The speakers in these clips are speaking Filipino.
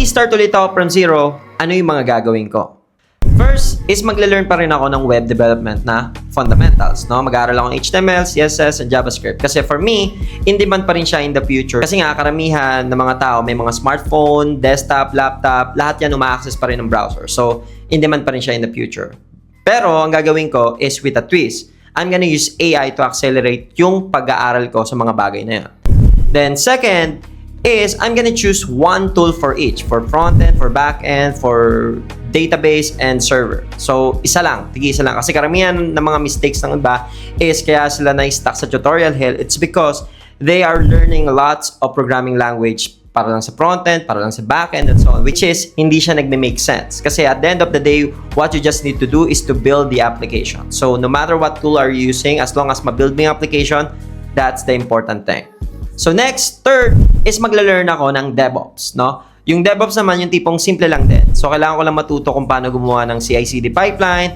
mag-i-start ulit ako from zero, ano yung mga gagawin ko? First is magle-learn pa rin ako ng web development na fundamentals, no? Mag-aaral ako ng HTML, CSS, and JavaScript. Kasi for me, in demand pa rin siya in the future. Kasi nga, karamihan ng mga tao may mga smartphone, desktop, laptop, lahat yan uma-access pa rin ng browser. So, in demand pa rin siya in the future. Pero, ang gagawin ko is with a twist. I'm gonna use AI to accelerate yung pag-aaral ko sa mga bagay na yan. Then, second is I'm gonna choose one tool for each. For front-end, for back-end, for database, and server. So, isa lang. Tig-isa lang. Kasi karamihan ng mga mistakes ng iba is kaya sila na-stuck sa tutorial hell. It's because they are learning lots of programming language para lang sa front-end, para lang sa back-end, and so on. Which is, hindi siya nagme-make sense. Kasi at the end of the day, what you just need to do is to build the application. So, no matter what tool are you using, as long as ma-build mo yung application, that's the important thing. So next, third, is magla-learn ako ng DevOps, no? Yung DevOps naman, yung tipong simple lang din. So, kailangan ko lang matuto kung paano gumawa ng CI/CD pipeline.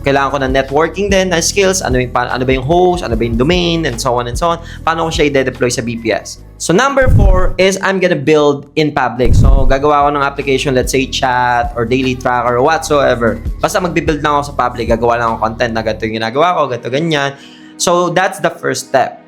Kailangan ko ng networking din, na skills. Ano ba yung host, ano ba yung domain, and so on and so on. Paano ko siya i-deploy sa BPS. So, number 4 is I'm gonna build in public. So, gagawa ko ng application, let's say chat, or daily tracker, or whatsoever. Basta magbibuild lang ako sa public. Gagawa lang ako content na ganito yung ginagawa ko, ganito, ganyan. So, that's the first step.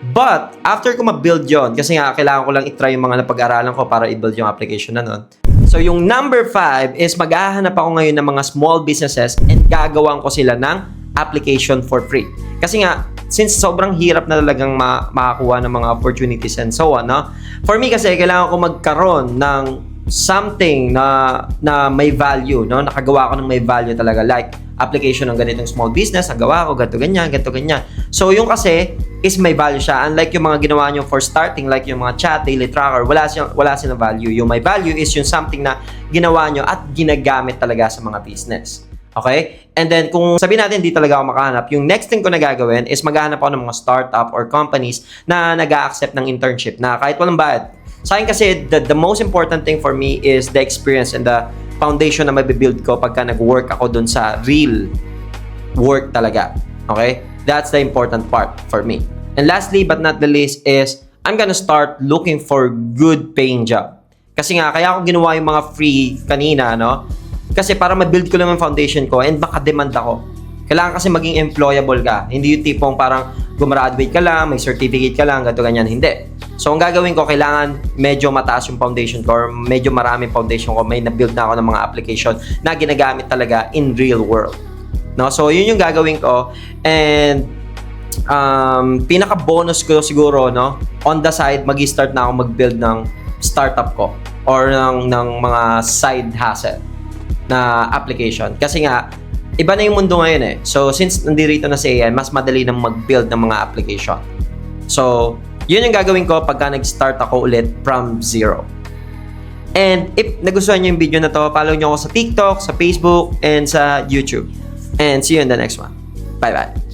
But, after ko ma-build yon, kasi nga, kailangan ko lang i-try yung mga napag-aralan ko para i-build yung application na nun. So, yung number 5 is maghahanap ako ngayon ng mga small businesses and gagawan ko sila ng application for free. Kasi nga, since sobrang hirap na talagang makakuha ng mga opportunities and so on, no? For me kasi, kailangan ko magkaroon ng something na may value, no? Nakagawa ko ng may value talaga. Like, application ng ganitong small business, nagawa ko, ganito, ganyan. So, yung kasi, is may value siya. Unlike yung mga ginawa nyo for starting, like yung mga chat, daily tracker, wala silang value. Yung may value is yung something na ginawa nyo at ginagamit talaga sa mga business. Okay? And then, kung sabihin natin, di talaga ako makahanap, yung next thing ko na gagawin is maghahanap ako ng mga startup or companies na nag-a-accept ng internship na kahit walang bayad. Sa akin kasi, the most important thing for me is the experience and the foundation na mabibuild ko pagka nag-work ako dun sa real work talaga. Okay? That's the important part for me. And lastly, but not the least, is I'm gonna start looking for good paying job. Kasi nga, kaya ako ginawa yung mga free kanina, no? Kasi para ma-build ko lang yung foundation ko and maka-demand ako. Kailangan kasi maging employable ka. Hindi yung tipong parang gumraduate ka lang, may certificate ka lang, ganito, ganyan. Hindi. So, ang gagawin ko, kailangan medyo mataas yung foundation ko or medyo maraming foundation ko. May na-build na ako ng mga application na ginagamit talaga in real world. No? So, yun yung gagawin ko. And, pinaka-bonus ko siguro, no? On the side, mag-start na ako mag-build ng startup ko or ng mga side hustle na application. Kasi nga, iba na yung mundo ngayon eh. So, since nandito na si AI, mas madali na mag-build ng mga application. So, yun yung gagawin ko pagka nag-start ako ulit from zero. And if nagustuhan nyo yung video na to, follow nyo ako sa TikTok, sa Facebook, and sa YouTube. And see you in the next one. Bye-bye.